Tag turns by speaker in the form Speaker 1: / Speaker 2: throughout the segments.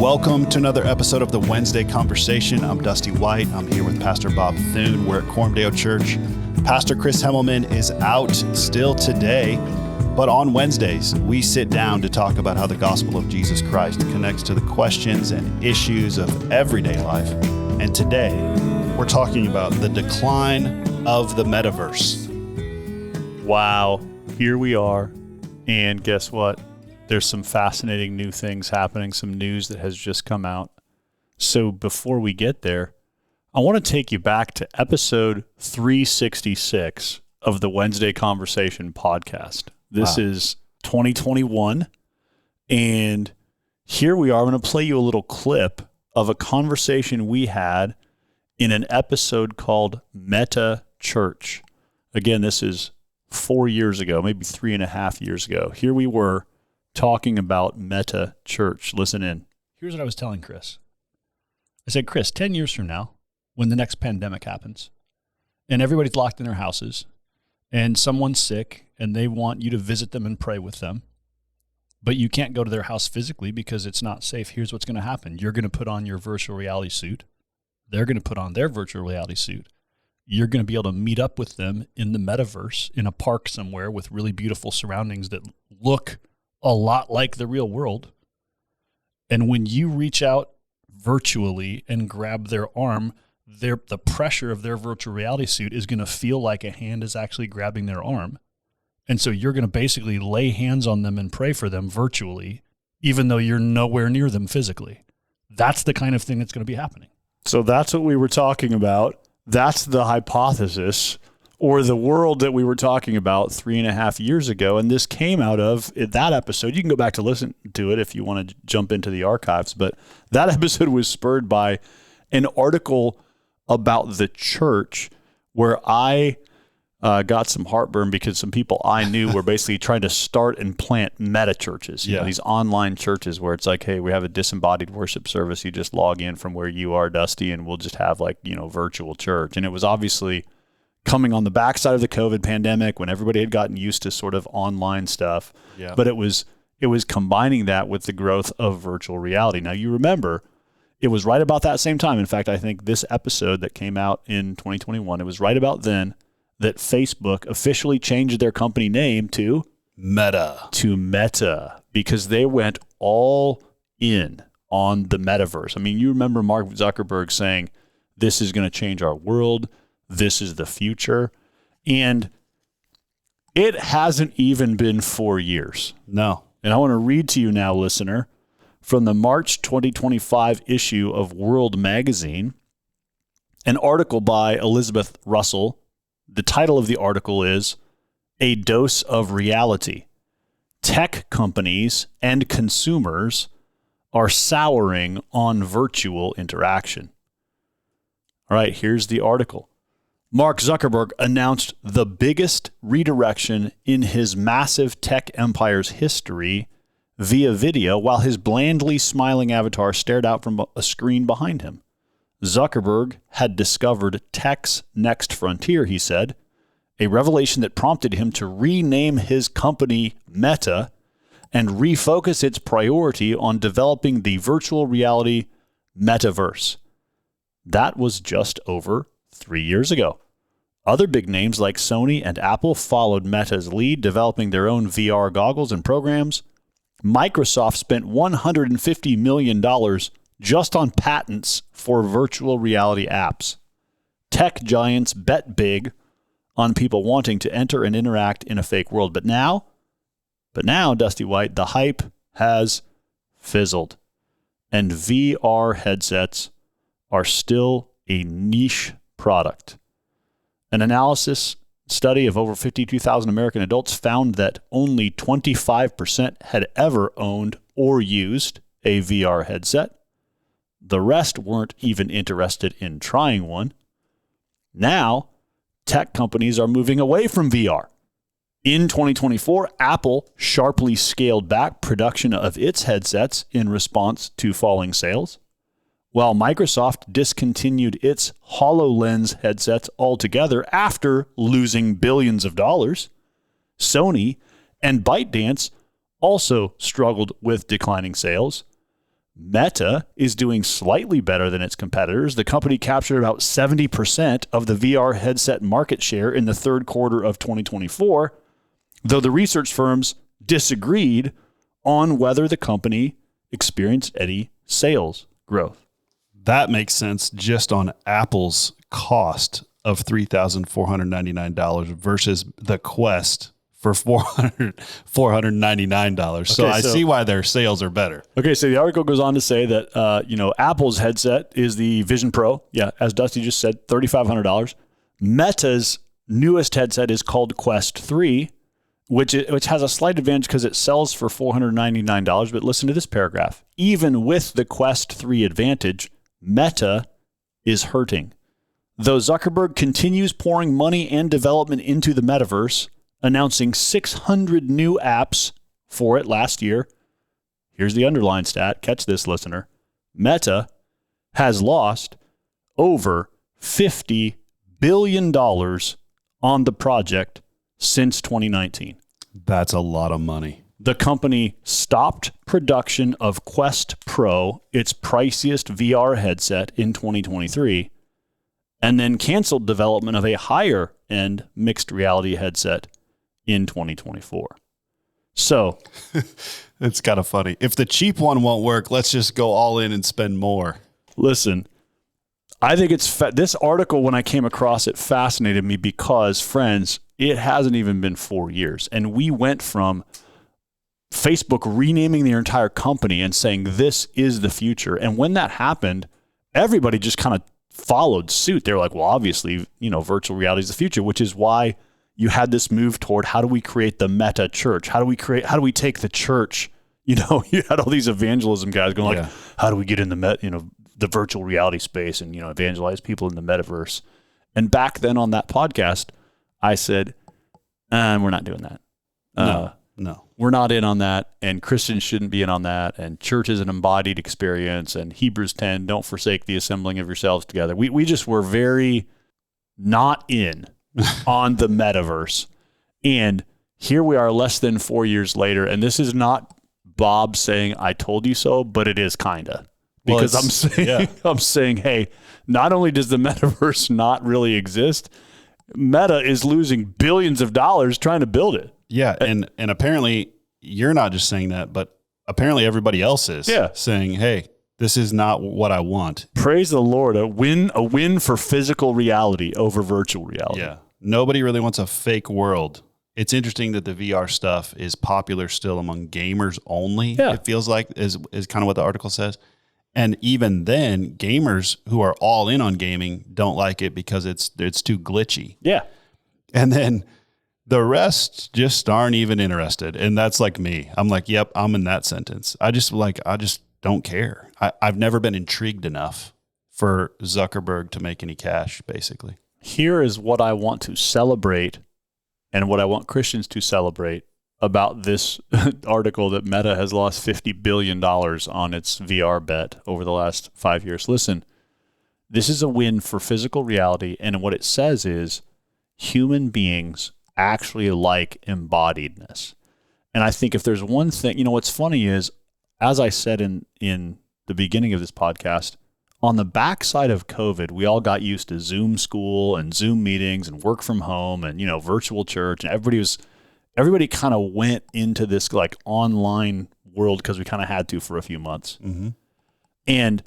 Speaker 1: Welcome to another episode of the Wednesday Conversation. I'm Dusty White. I'm here with Pastor Bob Thune. We're at Coram Church. Pastor Chris Hemmelman is out still today, but on Wednesdays, we sit down to talk about how the gospel of Jesus Christ connects to the questions and issues of everyday life. And today, we're talking about the decline of the Metaverse.
Speaker 2: Wow, here we are. And guess what? There's some fascinating new things happening, some news that has just come out. So before we get there, I want to take you back to episode 366 of the Wednesday Conversation podcast. This is 2021, and here we are. I'm going to play you a little clip of a conversation we had in an episode called Meta Church. Again, this is 4 years ago, maybe 3.5 years ago. Here we were talking about Meta Church. Listen in.
Speaker 3: Here's what I was telling Chris. I said, Chris, 10 years from now, when the next pandemic happens, and everybody's locked in their houses, and someone's sick, and they want you to visit them and pray with them, but you can't go to their house physically because it's not safe, here's what's going to happen. You're going to put on your virtual reality suit. They're going to put on their virtual reality suit. You're going to be able to meet up with them in the Metaverse, in a park somewhere with really beautiful surroundings that look a lot like the real world. And when you reach out virtually and grab their arm, the pressure of their virtual reality suit is going to feel like a hand is actually grabbing their arm. And so you're going to basically lay hands on them and pray for them virtually, even though you're nowhere near them physically. That's the kind of thing that's going to be happening.
Speaker 2: So that's what we were talking about. That's the hypothesis, or the world that we were talking about 3.5 years ago. And this came out of that episode. You can go back to listen to it if you want to jump into the archives. But that episode was spurred by an article about the church where I got some heartburn because some people I knew were basically trying to start and plant meta churches, you know, these online churches where it's like, hey, we have a disembodied worship service. You just log in from where you are, Dusty, and we'll just have virtual church. And it was obviously coming on the backside of the COVID pandemic when everybody had gotten used to sort of online stuff. Yeah. But it was combining that with the growth of virtual reality. Now, you remember, it was right about that same time. In fact, I think this episode that came out in 2021, it was right about then that Facebook officially changed their company name to Meta, because they went all in on the Metaverse. I mean, you remember Mark Zuckerberg saying, this is going to change our world. This is the future. And it hasn't even been 4 years.
Speaker 1: No.
Speaker 2: And I want to read to you now, listener, from the March 2025 issue of World Magazine, an article by Elizabeth Russell. The title of the article is A Dose of Reality. Tech companies and consumers are souring on virtual interaction. All right, here's the article. Mark Zuckerberg announced the biggest redirection in his massive tech empire's history via video while his blandly smiling avatar stared out from a screen behind him. Zuckerberg had discovered tech's next frontier, he said, a revelation that prompted him to rename his company Meta and refocus its priority on developing the virtual reality Metaverse. That was just over 3 years ago. Other big names like Sony and Apple followed Meta's lead, developing their own VR goggles and programs. Microsoft spent $150 million just on patents for virtual reality apps. Tech giants bet big on people wanting to enter and interact in a fake world. But now, Dusty White, the hype has fizzled, and VR headsets are still a niche product. An analysis study of over 52,000 American adults found that only 25% had ever owned or used a VR headset. The rest weren't even interested in trying one. Now, tech companies are moving away from VR. In 2024, Apple sharply scaled back production of its headsets in response to falling sales, while Microsoft discontinued its HoloLens headsets altogether after losing billions of dollars. Sony and ByteDance also struggled with declining sales. Meta is doing slightly better than its competitors. The company captured about 70% of the VR headset market share in the third quarter of 2024, though the research firms disagreed on whether the company experienced any sales growth.
Speaker 1: That makes sense just on Apple's cost of $3,499 versus the Quest for $499. So I see why their sales are better.
Speaker 2: Okay, so the article goes on to say that Apple's headset is the Vision Pro. Yeah, as Dusty just said, $3,500. Meta's newest headset is called Quest 3, which has a slight advantage because it sells for $499. But listen to this paragraph. Even with the Quest 3 advantage, Meta is hurting. Though Zuckerberg continues pouring money and development into the metaverse, announcing 600 new apps for it last year. Here's the underlying stat. Catch this, listener. Meta has lost over $50 billion on the project since 2019.
Speaker 1: That's a lot of money.
Speaker 2: The company stopped production of Quest Pro, its priciest VR headset, in 2023, and then canceled development of a higher-end mixed reality headset in 2024. So
Speaker 1: it's kind of funny. If the cheap one won't work, let's just go all in and spend more.
Speaker 2: Listen, I think this article, when I came across it, fascinated me because, friends, it hasn't even been 4 years. And we went from Facebook renaming their entire company and saying this is the future. And when that happened, everybody just kind of followed suit. They were like, well, obviously, virtual reality is the future, which is why you had this move toward how do we create the meta church? How do we take the church? You had all these evangelism guys going like, how do we get in the the virtual reality space and, evangelize people in the metaverse? And back then on that podcast, I said, we're not doing that.
Speaker 1: No,
Speaker 2: we're not in on that. And Christians shouldn't be in on that. And church is an embodied experience. And Hebrews 10, don't forsake the assembling of yourselves together. We just were very not in on the metaverse. And here we are less than 4 years later. And this is not Bob saying, I told you so, but it is kind of. Because I'm saying, hey, not only does the metaverse not really exist, Meta is losing billions of dollars trying to build it.
Speaker 1: Yeah, and apparently you're not just saying that, but apparently everybody else is saying, hey, this is not what I want.
Speaker 2: Praise the Lord. A win for physical reality over virtual reality.
Speaker 1: Yeah. Nobody really wants a fake world. It's interesting that the VR stuff is popular still among gamers only. Yeah. It feels like is kind of what the article says. And even then, gamers who are all in on gaming don't like it because it's too glitchy.
Speaker 2: Yeah.
Speaker 1: And then the rest just aren't even interested. And that's like me. I'm like, yep, I'm in that sentence. I just don't care. I've never been intrigued enough for Zuckerberg to make any cash, basically.
Speaker 2: Here is what I want to celebrate and what I want Christians to celebrate about this article that Meta has lost $50 billion on its VR bet over the last 5 years. Listen, this is a win for physical reality. And what it says is human beings actually like embodiedness. And I think if there's one thing, what's funny is, as I said in the beginning of this podcast, on the backside of COVID, we all got used to Zoom school and Zoom meetings and work from home and, virtual church. And everybody kind of went into this like online world because we kind of had to for a few months.
Speaker 1: Mm-hmm.
Speaker 2: And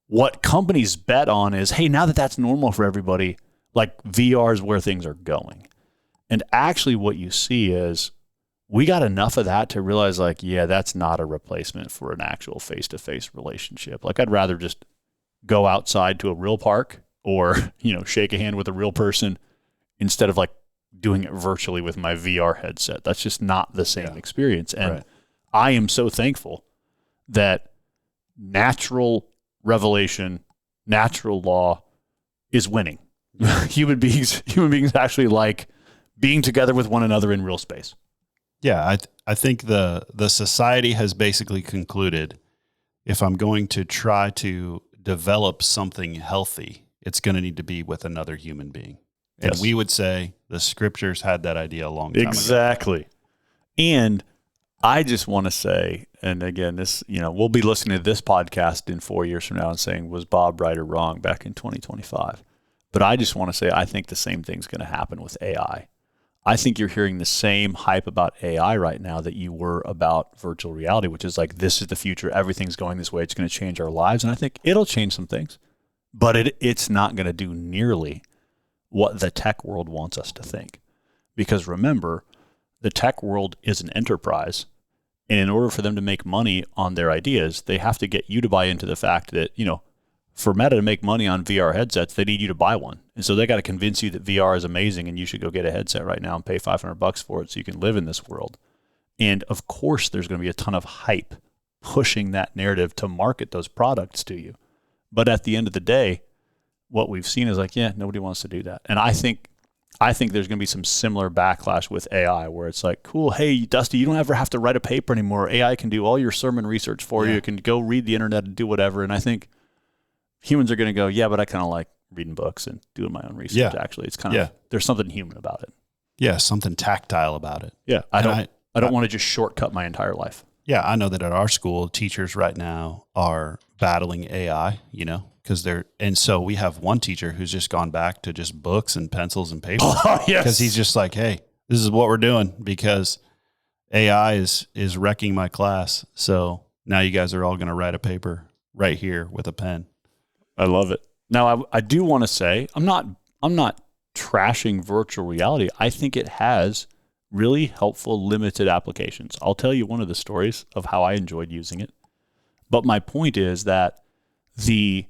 Speaker 2: what companies bet on is, hey, now that that's normal for everybody, like VR is where things are going. And actually what you see is we got enough of that to realize like, yeah, that's not a replacement for an actual face-to-face relationship. Like I'd rather just go outside to a real park or, shake a hand with a real person instead of like doing it virtually with my VR headset. That's just not the same experience. And I am so thankful that natural revelation, natural law is winning. Human beings actually like being together with one another in real space.
Speaker 1: Yeah, I think the society has basically concluded if I'm going to try to develop something healthy, it's going to need to be with another human being. And we would say the scriptures had that idea a long time ago.
Speaker 2: Exactly. And I just want to say, and again, this, we'll be listening to this podcast in 4 years from now and saying, was Bob right or wrong back in 2025? But I just want to say, I think the same thing's going to happen with AI. I think you're hearing the same hype about AI right now that you were about virtual reality, which is like, this is the future. Everything's going this way. It's going to change our lives. And I think it'll change some things, but it's not going to do nearly what the tech world wants us to think. Because remember, the tech world is an enterprise. And in order for them to make money on their ideas, they have to get you to buy into the fact that, for Meta to make money on VR headsets, they need you to buy one. And so they got to convince you that VR is amazing and you should go get a headset right now and pay $500 for it so you can live in this world. And of course, there's going to be a ton of hype pushing that narrative to market those products to you. But at the end of the day, what we've seen is like, nobody wants to do that. And I think there's going to be some similar backlash with AI where it's like, cool, hey, Dusty, you don't ever have to write a paper anymore. AI can do all your sermon research for you. It can go read the internet and do whatever. And I think humans are going to go, but I kind of like reading books and doing my own research, actually. It's kind of, there's something human about it.
Speaker 1: Yeah, something tactile about it.
Speaker 2: Yeah, I don't want to just shortcut my entire life.
Speaker 1: Yeah, I know that at our school, teachers right now are battling AI, because and so we have one teacher who's just gone back to just books and pencils and paper.
Speaker 2: Oh, yes.
Speaker 1: Because he's just like, hey, this is what we're doing because AI is wrecking my class. So now you guys are all going to write a paper right here with a pen.
Speaker 2: I love it. Now, I do want to say, I'm not trashing virtual reality. I think it has really helpful, limited applications. I'll tell you one of the stories of how I enjoyed using it. But my point is that the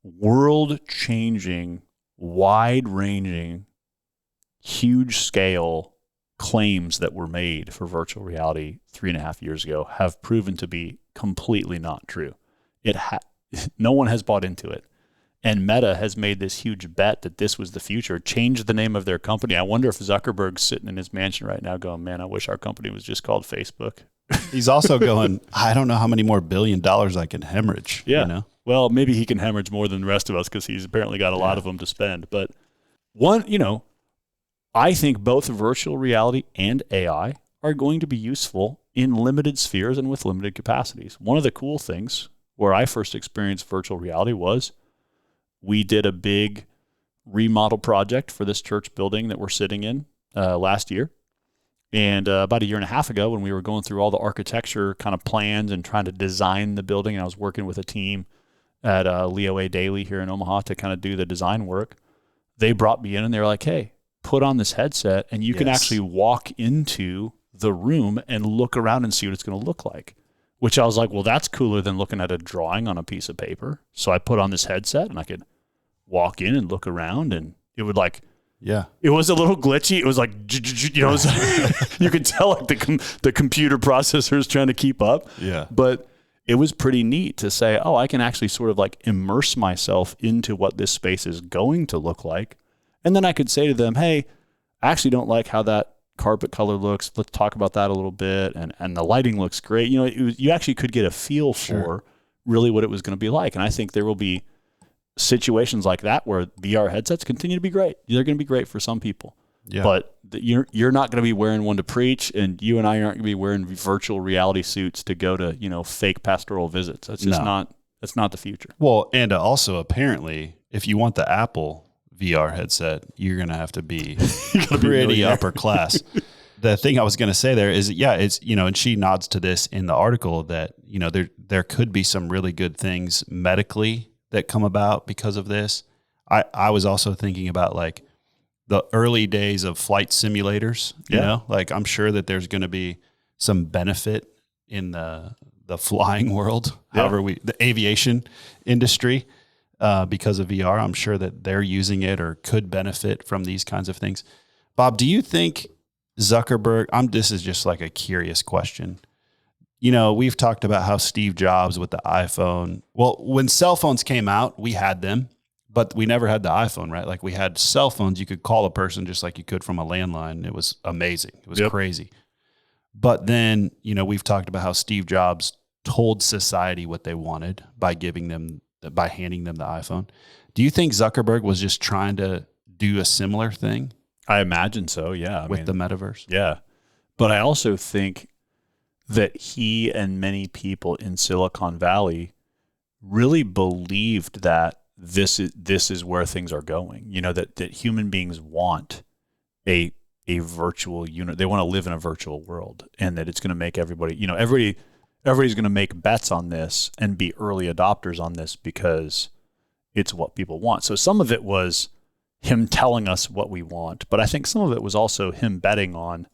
Speaker 2: world-changing, wide-ranging, huge-scale claims that were made for virtual reality 3.5 years ago have proven to be completely not true. No one has bought into it. And Meta has made this huge bet that this was the future, changed the name of their company. I wonder if Zuckerberg's sitting in his mansion right now going, man, I wish our company was just called Facebook.
Speaker 1: He's also going, I don't know how many more $1 billion I can hemorrhage.
Speaker 2: Yeah. Well, maybe he can hemorrhage more than the rest of us because he's apparently got a lot of them to spend. But I think both virtual reality and AI are going to be useful in limited spheres and with limited capacities. One of the cool things where I first experienced virtual reality was we did a big remodel project for this church building that we're sitting in last year. And about 1.5 years ago, when we were going through all the architecture kind of plans and trying to design the building, and I was working with a team at Leo A. Daily here in Omaha to kind of do the design work, they brought me in and they were like, hey, put on this headset and you can actually walk into the room and look around and see what it's going to look like. Which I was like, well, that's cooler than looking at a drawing on a piece of paper. So I put on this headset and I could walk in and look around and it would it was a little glitchy. It was like, you could tell like the computer processor is trying to keep up.
Speaker 1: Yeah.
Speaker 2: But it was pretty neat to say, oh, I can actually sort of like immerse myself into what this space is going to look like. And then I could say to them, hey, I actually don't like how that carpet color looks. Let's talk about that a little bit. And the lighting looks great. You actually could get a feel for really what it was going to be like. And I think there will be situations like that where VR headsets continue to be great. They're going to be great for some people. Yeah. But you're not going to be wearing one to preach, and you and I aren't going to be wearing virtual reality suits to go to, fake pastoral visits. That's just that's not the future.
Speaker 1: Well, and also apparently, if you want the Apple VR headset, you're going to have to be pretty upper class. The thing I was going to say there is, it's, and she nods to this in the article that, there could be some really good things medically that come about because of this. I was also thinking about like the early days of flight simulators, like I'm sure that there's going to be some benefit in the flying world, the aviation industry, because of VR. I'm sure that they're using it or could benefit from these kinds of things. Bob, do you think Zuckerberg, this is just like a curious question. We've talked about how Steve Jobs with the iPhone, well, when cell phones came out, we had them, but we never had the iPhone, right? Like we had cell phones. You could call a person just like you could from a landline. It was amazing. It was crazy. But then, we've talked about how Steve Jobs told society what they wanted by handing them the iPhone. Do you think Zuckerberg was just trying to do a similar thing?
Speaker 2: I imagine so, yeah.
Speaker 1: With the metaverse?
Speaker 2: Yeah. But I also think that he and many people in Silicon Valley really believed that this is where things are going. That human beings want a virtual unit. They want to live in a virtual world, and that it's going to make everybody, everybody's going to make bets on this and be early adopters on this because it's what people want. So some of it was him telling us what we want, but I think some of it was also him betting on,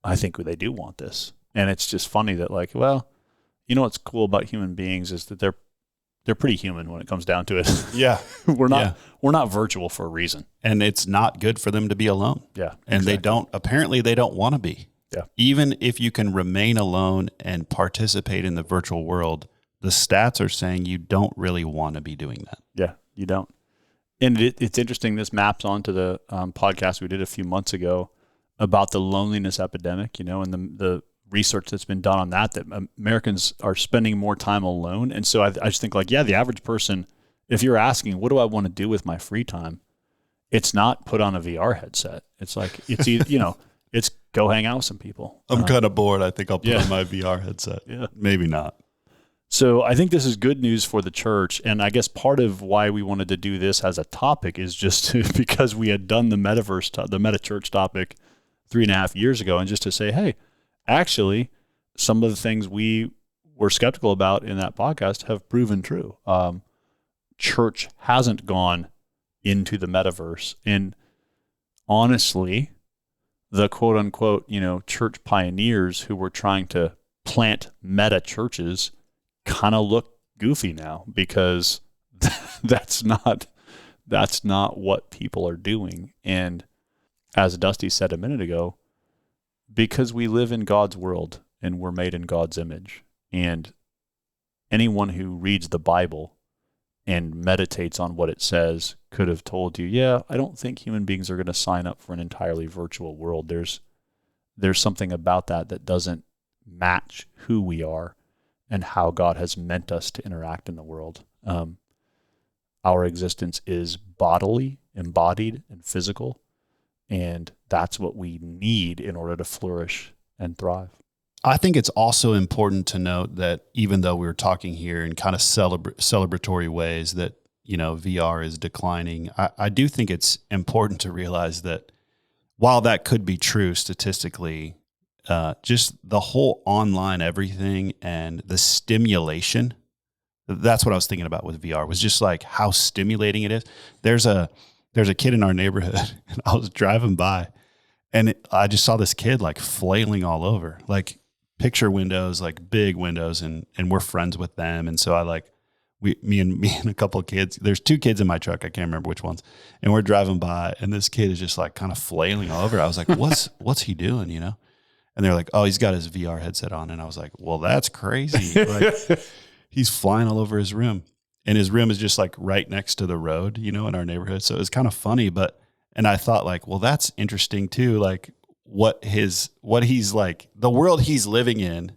Speaker 2: I think they do want this. And it's just funny that what's cool about human beings is that they're pretty human when it comes down to it.
Speaker 1: Yeah.
Speaker 2: We're not virtual for a reason.
Speaker 1: And it's not good for them to be alone.
Speaker 2: Yeah.
Speaker 1: And exactly. they don't want to be.
Speaker 2: Yeah.
Speaker 1: Even if you can remain alone and participate in the virtual world, the stats are saying you don't really want to be doing that.
Speaker 2: Yeah, you don't. And it's interesting. This maps onto the podcast we did a few months ago about the loneliness epidemic, and the research that's been done on that Americans are spending more time alone. And so I just think the average person, if you're asking, what do I want to do with my free time? It's not put on a VR headset. It's it's go hang out with some people.
Speaker 1: I'm kind of bored. I think I'll put on my VR headset.
Speaker 2: Yeah.
Speaker 1: Maybe not.
Speaker 2: So I think this is good news for the church. And I guess part of why we wanted to do this as a topic is just because we had done the Metaverse, the Meta Church topic 3.5 years ago. And just to say, hey, actually, some of the things we were skeptical about in that podcast have proven true. Church hasn't gone into the metaverse. And honestly, the quote unquote, church pioneers who were trying to plant meta churches kind of look goofy now, because that's not what people are doing. And as Dusty said a minute ago, because we live in God's world and we're made in God's image, and anyone who reads the Bible and meditates on what it says could have told you, yeah, I don't think human beings are going to sign up for an entirely virtual world. There's something about that doesn't match who we are and how God has meant us to interact in the world. Our existence is bodily, embodied, and physical, and that's what we need in order to flourish and thrive.
Speaker 1: I think it's also important to note that even though we were talking here in kind of celebratory ways that, VR is declining, I do think it's important to realize that while that could be true statistically, just the whole online everything and the stimulation, that's what I was thinking about with VR, was just like how stimulating it is. There's a kid in our neighborhood, and I was driving by, and I just saw this kid like flailing all over, like picture windows, like big windows, and we're friends with them. And so me and a couple of kids, there's 2 kids in my truck, I can't remember which ones, and we're driving by, and this kid is just like kind of flailing all over. I was like, what's he doing, And they're like, oh, he's got his VR headset on. And I was like, well, that's crazy. Like, he's flying all over his room. And his room is just like right next to the road, in our neighborhood. So it's kind of funny, and I thought like, well, that's interesting too. Like what he's like, the world he's living in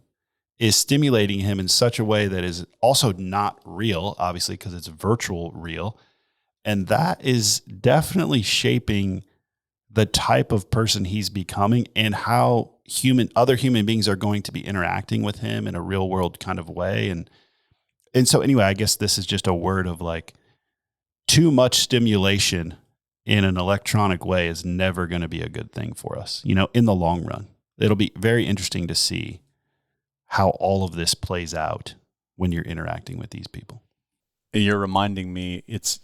Speaker 1: is stimulating him in such a way that is also not real, obviously, because it's virtual real. And that is definitely shaping the type of person he's becoming and how other human beings are going to be interacting with him in a real world kind of way. And so anyway, I guess this is just a word of like, too much stimulation in an electronic way is never going to be a good thing for us, in the long run. It'll be very interesting to see how all of this plays out when you're interacting with these people.
Speaker 2: You're reminding me, it's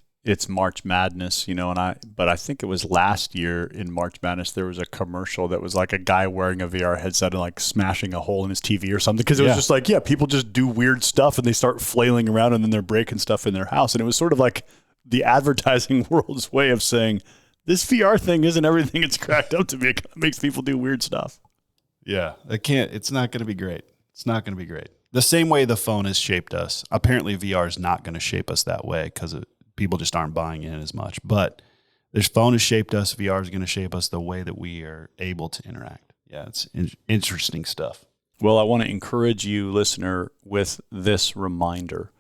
Speaker 2: March Madness, but I think it was last year in March Madness, there was a commercial that was like a guy wearing a VR headset and like smashing a hole in his TV or something. Because it was just like, people just do weird stuff and they start flailing around and then they're breaking stuff in their house. And it was sort of like the advertising world's way of saying, this VR thing isn't everything it's cracked up to be. It kind of makes people do weird stuff.
Speaker 1: Yeah, it's not going to be great. It's not going to be great. The same way the phone has shaped us. Apparently VR is not going to shape us that way because people just aren't buying in as much. But this phone has shaped us. VR is going to shape us the way that we are able to interact. Yeah, it's interesting stuff.
Speaker 2: Well, I want to encourage you, listener, with this reminder.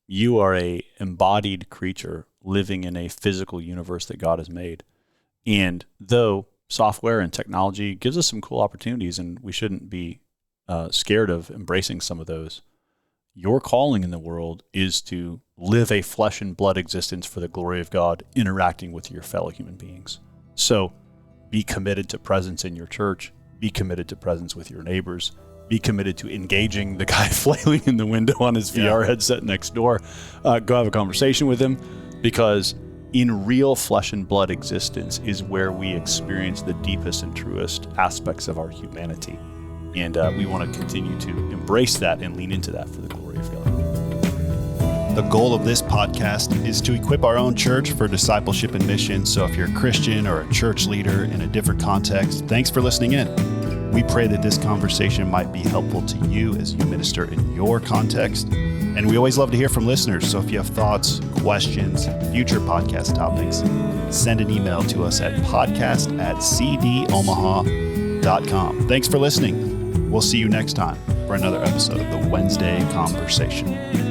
Speaker 2: You are a embodied creature living in a physical universe that God has made. And though software and technology gives us some cool opportunities, and we shouldn't be scared of embracing some of those. Your calling in the world is to live a flesh and blood existence for the glory of God, interacting with your fellow human beings. So be committed to presence in your church, be committed to presence with your neighbors, be committed to engaging the guy flailing in the window on his VR headset next door. Go have a conversation with him, because in real flesh and blood existence is where we experience the deepest and truest aspects of our humanity. And we want to continue to embrace that and lean into that for the glory of God.
Speaker 1: The goal of this podcast is to equip our own church for discipleship and mission. So if you're a Christian or a church leader in a different context, thanks for listening in. We pray that this conversation might be helpful to you as you minister in your context. And we always love to hear from listeners. So if you have thoughts, questions, future podcast topics, send an email to us at podcast@cdomaha.com. Thanks for listening. We'll see you next time for another episode of the Wednesday Conversation.